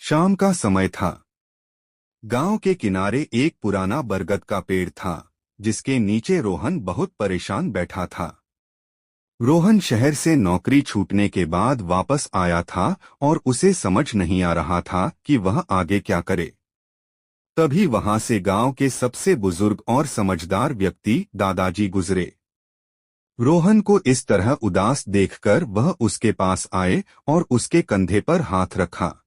शाम का समय था। गांव के किनारे एक पुराना बरगद का पेड़ था, जिसके नीचे रोहन बहुत परेशान बैठा था। रोहन शहर से नौकरी छूटने के बाद वापस आया था और उसे समझ नहीं आ रहा था कि वह आगे क्या करे। तभी वहां से गांव के सबसे बुजुर्ग और समझदार व्यक्ति दादाजी गुजरे। रोहन को इस तरह उदास देखकर वह उसके पास आए और उसके कंधे पर हाथ रखा।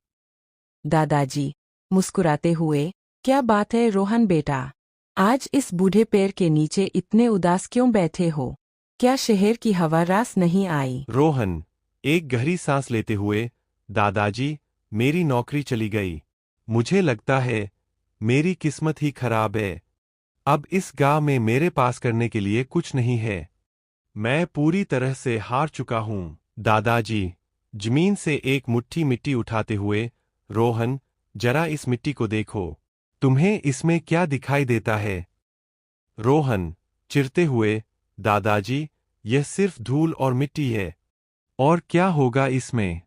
दादाजी मुस्कुराते हुए, क्या बात है रोहन बेटा? आज इस बूढ़े पेड़ के नीचे इतने उदास क्यों बैठे हो? क्या शहर की हवा रास नहीं आई? रोहन एक गहरी सांस लेते हुए, दादाजी, मेरी नौकरी चली गई। मुझे लगता है मेरी किस्मत ही खराब है। अब इस गांव में मेरे पास करने के लिए कुछ नहीं है। मैं पूरी तरह से हार चुका हूं। दादाजी जमीन से एक मुट्ठी मिट्टी उठाते हुए, रोहन, जरा इस मिट्टी को देखो। तुम्हें इसमें क्या दिखाई देता है? रोहन चिढ़ते हुए, दादाजी, यह सिर्फ धूल और मिट्टी है। और क्या होगा इसमें?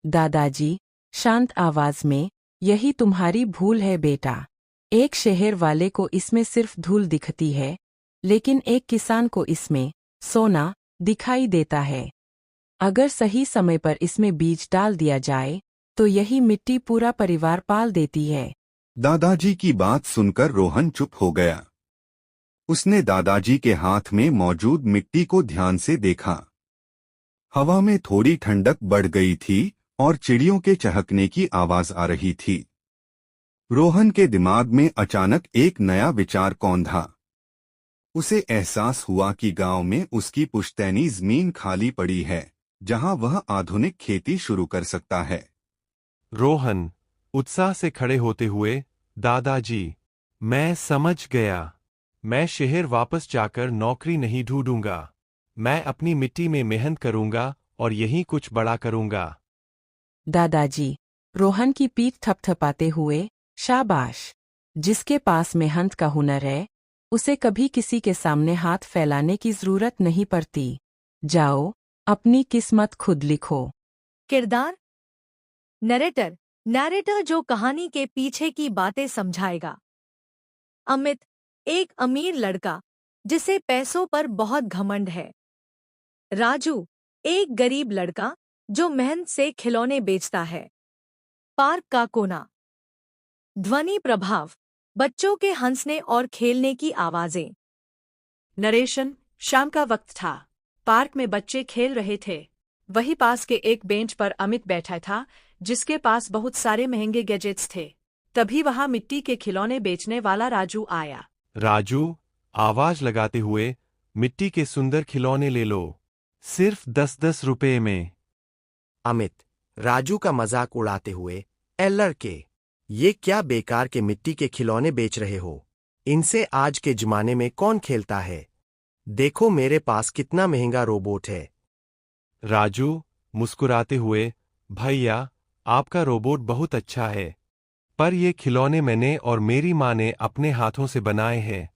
दादाजी शांत आवाज में, यही तुम्हारी भूल है बेटा। एक शहर वाले को इसमें सिर्फ धूल दिखती है, लेकिन एक किसान को इसमें सोना दिखाई देता है। अगर सही समय पर इसमें बीज डाल दिया जाए, तो यही मिट्टी पूरा परिवार पाल देती है। दादाजी की बात सुनकर रोहन चुप हो गया। उसने दादाजी के हाथ में मौजूद मिट्टी को ध्यान से देखा। हवा में थोड़ी ठंडक बढ़ गई थी और चिड़ियों के चहकने की आवाज आ रही थी। रोहन के दिमाग में अचानक एक नया विचार कौंधा। उसे एहसास हुआ कि गांव में उसकी पुश्तैनी जमीन खाली पड़ी है, जहां वह आधुनिक खेती शुरू कर सकता है। रोहन उत्साह से खड़े होते हुए, दादाजी, मैं समझ गया। मैं शहर वापस जाकर नौकरी नहीं ढूंढूंगा। मैं अपनी मिट्टी में मेहनत करूंगा और यहीं कुछ बड़ा करूंगा। दादाजी रोहन की पीठ थपथपाते हुए, शाबाश। जिसके पास मेहनत का हुनर है, उसे कभी किसी के सामने हाथ फैलाने की जरूरत नहीं पड़ती। जाओ, अपनी किस्मत खुद लिखो। किरदार नरेटर नैरेटर जो कहानी के पीछे की बातें समझाएगा। अमित, एक अमीर लड़का जिसे पैसों पर बहुत घमंड है। राजू, एक गरीब लड़का जो मेहनत से खिलौने बेचता है। पार्क का कोना। ध्वनि प्रभाव, बच्चों के हंसने और खेलने की आवाजें। नरेशन, शाम का वक्त था। पार्क में बच्चे खेल रहे थे। वही पास के एक बेंच पर अमित बैठा था, जिसके पास बहुत सारे महंगे गैजेट्स थे। तभी वहां मिट्टी के खिलौने बेचने वाला राजू आया। राजू आवाज लगाते हुए, मिट्टी के सुंदर खिलौने ले लो, सिर्फ 10-10 रुपए में। अमित राजू का मजाक उड़ाते हुए, ए लड़के, ये क्या बेकार के मिट्टी के खिलौने बेच रहे हो? इनसे आज के जमाने में कौन खेलता है? देखो मेरे पास कितना महंगा रोबोट है। राजू मुस्कुराते हुए, भैया, आपका रोबोट बहुत अच्छा है, पर ये खिलौने मैंने और मेरी माँ ने अपने हाथों से बनाए हैं।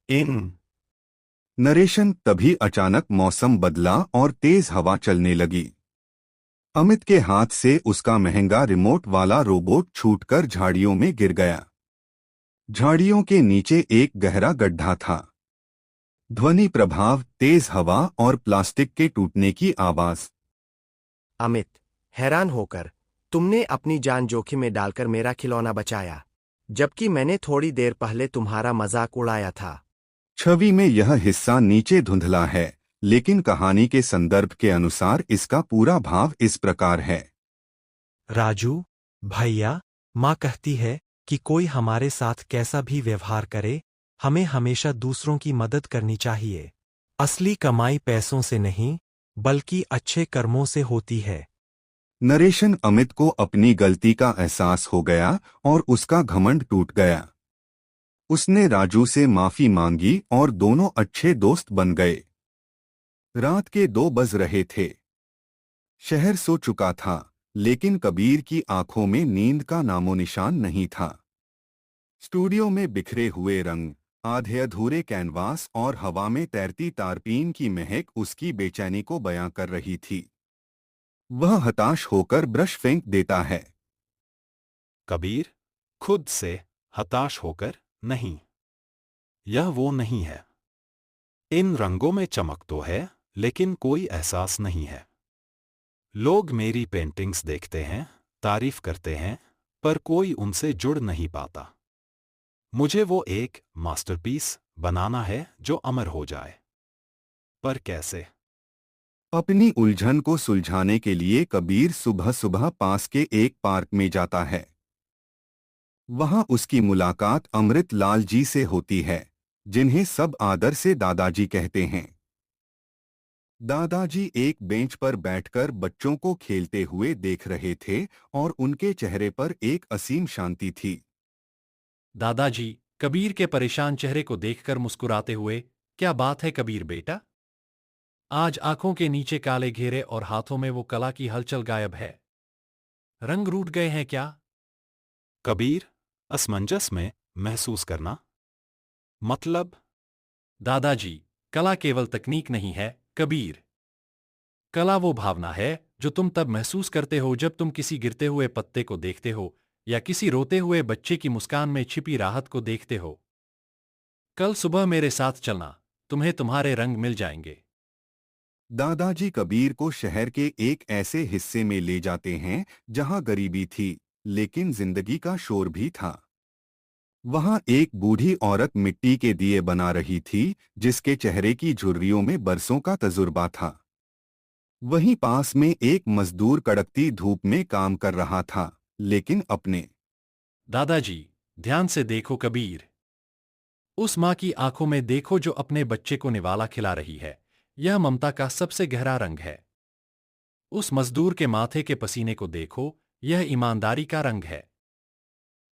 इन नरेशन तभी अचानक मौसम बदला और तेज हवा चलने लगी। अमित के हाथ से उसका महंगा रिमोट वाला रोबोट छूटकर झाड़ियों में गिर गया। झाड़ियों के नीचे एक गहरा गड्ढा था। ध्वनि प्रभाव, तेज हवा और प्लास्टिक के टूटने की आवाज। अमित हैरान होकर, तुमने अपनी जान जोखिम में डालकर मेरा खिलौना बचाया, जबकि मैंने थोड़ी देर पहले तुम्हारा मजाक उड़ाया था। छवि में यह हिस्सा नीचे धुंधला है, लेकिन कहानी के संदर्भ के अनुसार इसका पूरा भाव इस प्रकार है। राजू, भैया, माँ कहती है कि कोई हमारे साथ कैसा भी व्यवहार करे, हमें हमेशा दूसरों की मदद करनी चाहिए। असली कमाई पैसों से नहीं, बल्कि अच्छे कर्मों से होती है। नरेशन अमित को अपनी गलती का एहसास हो गया और उसका घमंड टूट गया। उसने राजू से माफी मांगी और दोनों अच्छे दोस्त बन गए। रात के 2 बज रहे थे। शहर सो चुका था, लेकिन कबीर की आंखों में नींद का नामोनिशान नहीं था। स्टूडियो में बिखरे हुए रंग, आधे अधूरे कैनवास और हवा में तैरती तारपीन की महक उसकी बेचैनी को बयां कर रही थी। वह हताश होकर ब्रश फेंक देता है। कबीर, खुद से हताश होकर, नहीं, यह वो नहीं है। इन रंगों में चमक तो है, लेकिन कोई एहसास नहीं है। लोग मेरी पेंटिंग्स देखते हैं, तारीफ करते हैं, पर कोई उनसे जुड़ नहीं पाता। मुझे वो एक मास्टरपीस बनाना है जो अमर हो जाए। पर कैसे? अपनी उलझन को सुलझाने के लिए कबीर सुबह सुबह पास के एक पार्क में जाता है। वहां उसकी मुलाकात अमृत लाल जी से होती है, जिन्हें सब आदर से दादाजी कहते हैं। दादाजी एक बेंच पर बैठकर बच्चों को खेलते हुए देख रहे थे और उनके चेहरे पर एक असीम शांति थी। दादाजी कबीर के परेशान चेहरे को देखकर मुस्कुराते हुए, क्या बात है कबीर बेटा? आज आंखों के नीचे काले घेरे और हाथों में वो कला की हलचल गायब है। रंग रूठ गए हैं क्या? कबीर, असमंजस में महसूस करना। मतलब? दादाजी, कला केवल तकनीक नहीं है कबीर। कला वो भावना है जो तुम तब महसूस करते हो जब तुम किसी गिरते हुए पत्ते को देखते हो या किसी रोते हुए बच्चे की मुस्कान में छिपी राहत को देखते हो। कल सुबह मेरे साथ चलना, तुम्हें तुम्हारे रंग मिल जाएंगे। दादाजी कबीर को शहर के एक ऐसे हिस्से में ले जाते हैं जहां गरीबी थी, लेकिन जिंदगी का शोर भी था। वहां एक बूढ़ी औरत मिट्टी के दिए बना रही थी, जिसके चेहरे की झुर्रियों में बरसों का तजुर्बा था। वहीं पास में एक मजदूर कड़कती धूप में काम कर रहा था, लेकिन अपने। दादाजी, ध्यान से देखो कबीर। उस माँ की आंखों में देखो जो अपने बच्चे को निवाला खिला रही है। यह ममता का सबसे गहरा रंग है। उस मजदूर के माथे के पसीने को देखो, यह ईमानदारी का रंग है।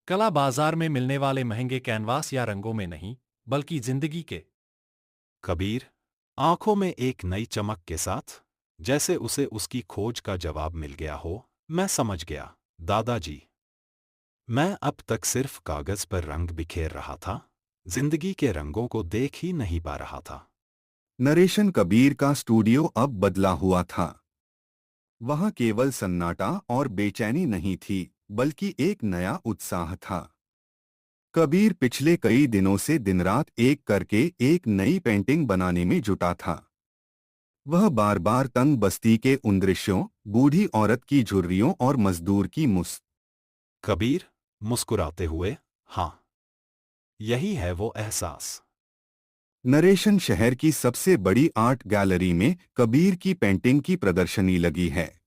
कला बाजार में मिलने वाले महंगे कैनवास या रंगों में नहीं, बल्कि जिंदगी के। कबीर, आंखों में एक नई चमक के साथ, जैसे उसे उसकी खोज का जवाब मिल गया हो। मैं समझ गया, दादाजी। मैं अब तक सिर्फ कागज पर रंग बिखेर रहा था, जिंदगी के रंगों को देख ही नहीं पा रहा था। नरेशन कबीर का स्टूडियो अब बदला हुआ था। वहां केवल सन्नाटा और बेचैनी नहीं थी, बल्कि एक नया उत्साह था। कबीर पिछले कई दिनों से दिन रात एक करके एक नई पेंटिंग बनाने में जुटा था। वह बार बार तंग बस्ती के उन दृश्यों, बूढ़ी औरत की झुर्रियों और मजदूर की कबीर, मुस्कुराते हुए, हाँ, यही है वो एहसास। नरेशन शहर की सबसे बड़ी आर्ट गैलरी में कबीर की पेंटिंग की प्रदर्शनी लगी है।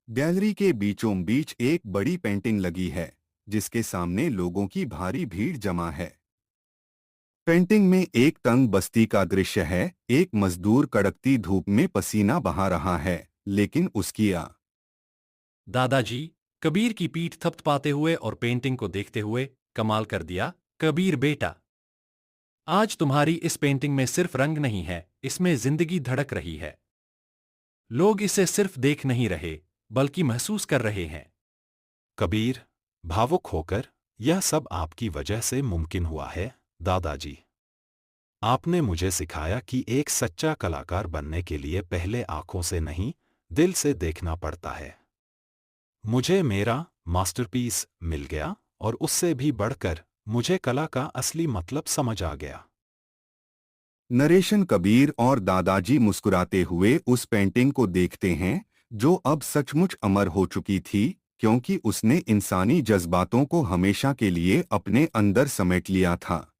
गैलरी के बीचों बीच एक बड़ी पेंटिंग लगी है, जिसके सामने लोगों की भारी भीड़ जमा है। पेंटिंग में एक तंग बस्ती का दृश्य है। एक मजदूर कड़कती धूप में पसीना बहा रहा है, लेकिन उसकी दादाजी, कबीर की पीठ थपथपाते हुए और पेंटिंग को देखते हुए, कमाल कर दिया कबीर बेटा। आज तुम्हारी इस पेंटिंग में सिर्फ रंग नहीं है, इसमें जिंदगी धड़क रही है। लोग इसे सिर्फ देख नहीं रहे, बल्कि महसूस कर रहे हैं। कबीर, भावुक होकर, यह सब आपकी वजह से मुमकिन हुआ है, दादाजी। आपने मुझे सिखाया कि एक सच्चा कलाकार बनने के लिए पहले आंखों से नहीं, दिल से देखना पड़ता है। मुझे मेरा मास्टरपीस मिल गया, और उससे भी बढ़कर मुझे कला का असली मतलब समझ आ गया। नरेशन कबीर और दादाजी मुस्कुराते हुए उस पेंटिंग को देखते हैं, जो अब सचमुच अमर हो चुकी थी, क्योंकि उसने इंसानी जज्बातों को हमेशा के लिए अपने अंदर समेट लिया था।